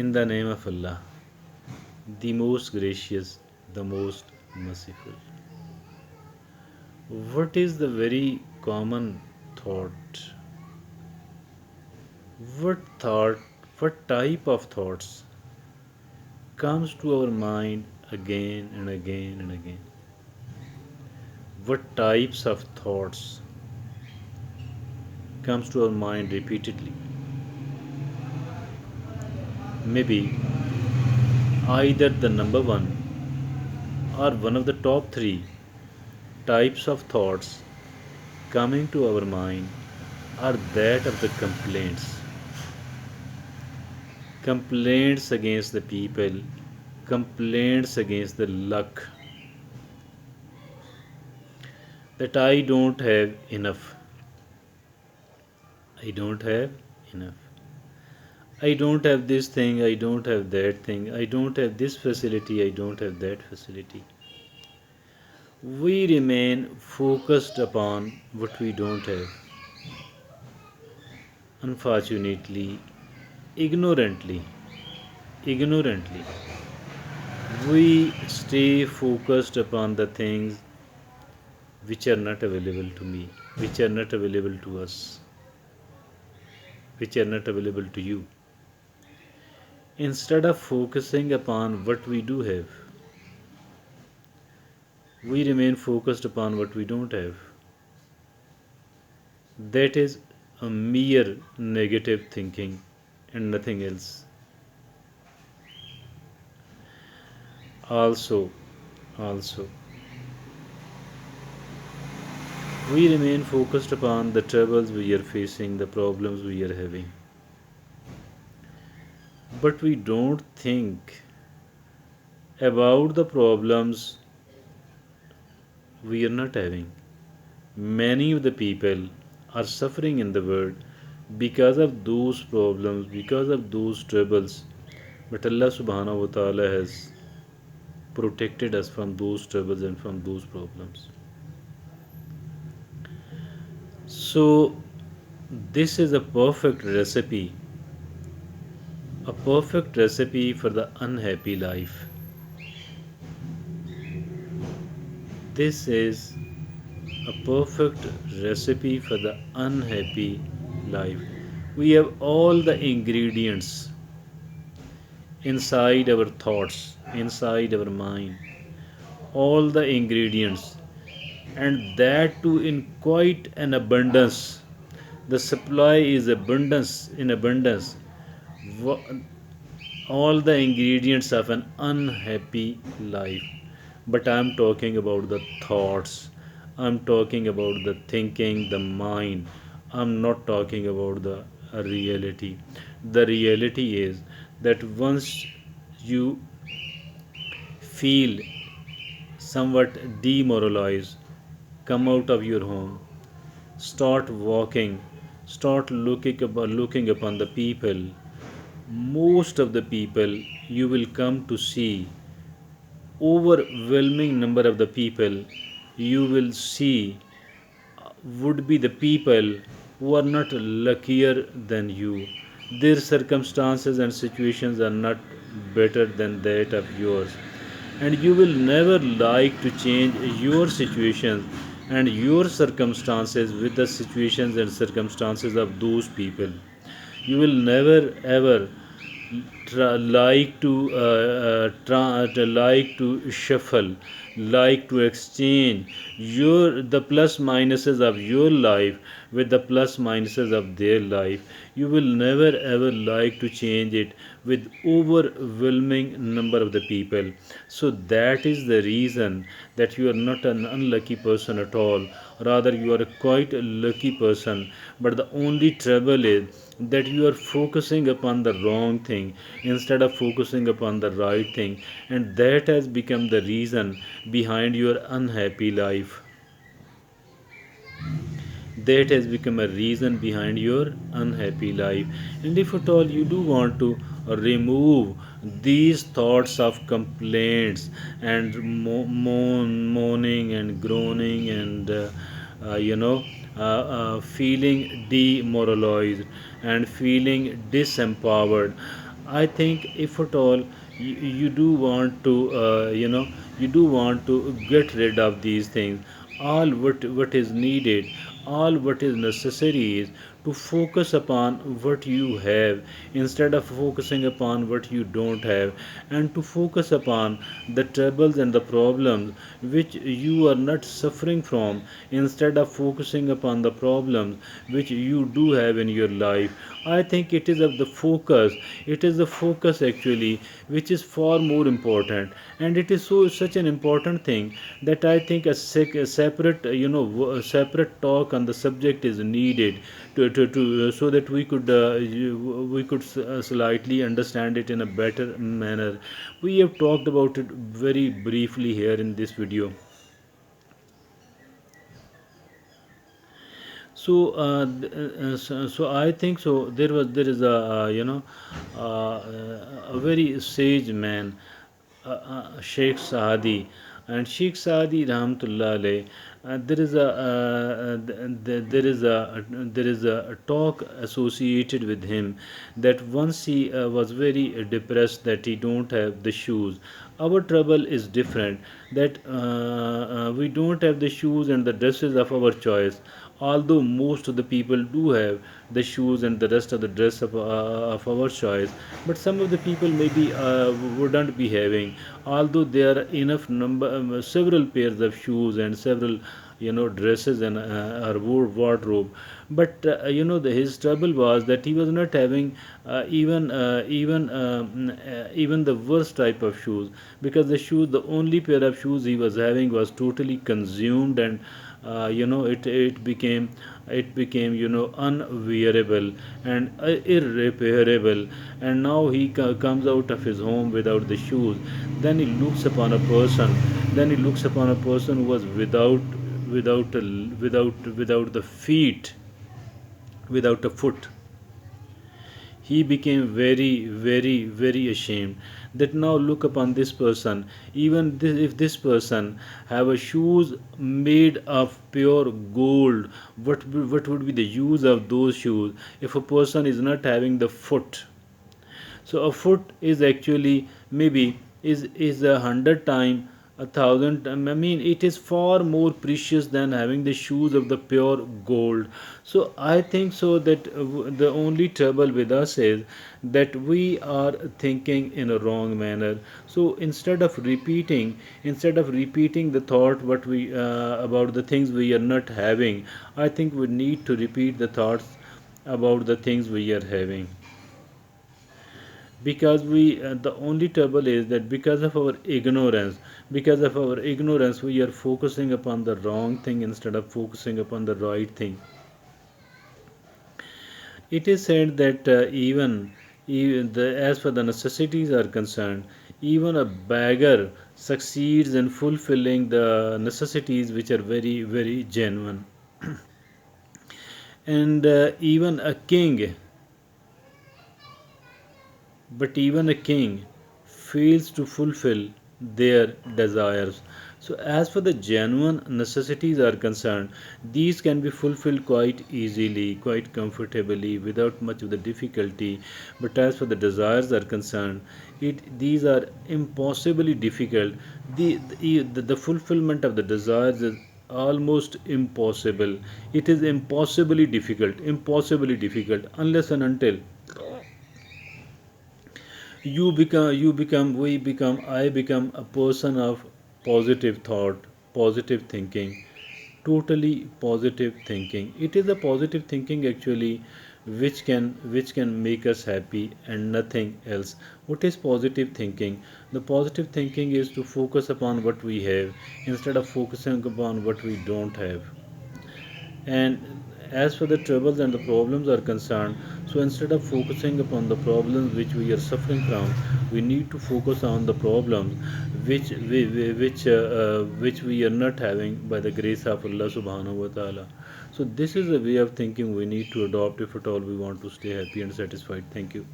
In the name of Allah, the most gracious, the most merciful. What is the very common thought? What thought, what type of thoughts comes to our mind again and again and again? What types of thoughts comes to our mind repeatedly? Maybe either the number one or one of the top three types of thoughts coming to our mind are that of the complaints. Complaints against the people, complaints against the luck, that I don't have enough. I don't have enough. I don't have this thing, I don't have that thing, I don't have this facility, I don't have that facility. We remain focused upon what we don't have. Unfortunately, ignorantly, ignorantly, we stay focused upon the things which are not available to me, which are not available to us, which are not available to you. Instead of focusing upon what we do have, we remain focused upon what we don't have. That is a mere negative thinking and nothing else. Also, also, we remain focused upon the troubles we are facing, the problems we are having. But we don't think about the problems we are not having. Many of the people are suffering in the world because of those problems, because of those troubles. But Allah subhanahu wa ta'ala has protected us from those troubles and from those problems. So, this is a perfect recipe for the unhappy life. This is a perfect recipe for the unhappy life. We have all the ingredients inside our thoughts, inside our mind, all the ingredients, and that too in quite an abundance. The supply is abundance in abundance. All the ingredients of an unhappy life. But I'm talking about the thoughts, I'm talking about the thinking, the mind. I'm not talking about the reality. The reality is that once you feel somewhat demoralized, come out of your home, start walking, start looking upon the people. Most of the people you will come to see, overwhelming number of the people you will see would be the people who are not luckier than you. Their circumstances and situations are not better than that of yours. And you will never like to change your situations and your circumstances with the situations and circumstances of those people. You will never ever like to shuffle, like to exchange your the plus minuses of your life with the plus minuses of their life. You will never ever like to change it with overwhelming number of the people. So that is the reason that you are not an unlucky person at all, rather you are a quite a lucky person. But the only trouble is that you are focusing upon the wrong thing instead of focusing upon the right thing, and that has become the reason behind your unhappy life. That has become a reason behind your unhappy life. And if at all you do want to remove these thoughts of complaints and moaning and groaning and feeling demoralized and feeling disempowered, I think if at all you do want to, you do want to get rid of these things, all what is needed, all what is necessary is to focus upon what you have instead of focusing upon what you don't have, and to focus upon the troubles and the problems which you are not suffering from instead of focusing upon the problems which you do have in your life. I think it is of the focus, it is the focus actually which is far more important, and it is so such an important thing that I think a separate, a separate talk on the subject is needed to so that we could slightly understand it in a better manner. We have talked about it very briefly here in this video. So I think so. There is a a very sage man, Sheikh Saadi, and Sheikh Saadi Rahmatullah alayh. There is a talk associated with him that once he was very depressed that he don't have the shoes. Our trouble is different, that we don't have the shoes and the dresses of our choice, although most of the people do have the shoes and the rest of the dress of our choice, but some of the people maybe wouldn't be having, although there are enough number, several pairs of shoes and several dresses and our wardrobe. But his trouble was that he was not having even the worst type of shoes, because the only pair of shoes he was having was totally consumed, and it became unwearable and irreparable. And now he comes out of his home without the shoes. Then he looks upon a person, who was without the feet, without a foot. He became very, very, very ashamed. That now look upon this person, even if this person have a shoes made of pure gold, what would be the use of those shoes if a person is not having the foot? So a foot is actually maybe is 100 times, 1,000 times. I mean, it is far more precious than having the shoes of the pure gold. So I think so that the only trouble with us is that we are thinking in a wrong manner. So instead of repeating the thought what we about the things we are not having, I think we need to repeat the thoughts about the things we are having. Because the only trouble is that because of our ignorance we are focusing upon the wrong thing instead of focusing upon the right thing. It is said that as for the necessities are concerned, even a beggar succeeds in fulfilling the necessities which are very, very genuine. And even a king fails to fulfill their desires. So, as for the genuine necessities are concerned, these can be fulfilled quite easily, quite comfortably, without much of the difficulty. But as for the desires are concerned, these are impossibly difficult. The fulfillment of the desires is almost impossible. It is impossibly difficult, unless and until I become a person of positive thought, positive thinking, totally positive thinking. It is a positive thinking actually which can make us happy and nothing else. What is positive thinking? The positive thinking is to focus upon what we have instead of focusing upon what we don't have. And as for the troubles and the problems are concerned, so instead of focusing upon the problems which we are suffering from, we need to focus on the problems which we are not having by the grace of Allah subhanahu wa ta'ala. So this is a way of thinking we need to adopt if at all we want to stay happy and satisfied. Thank you.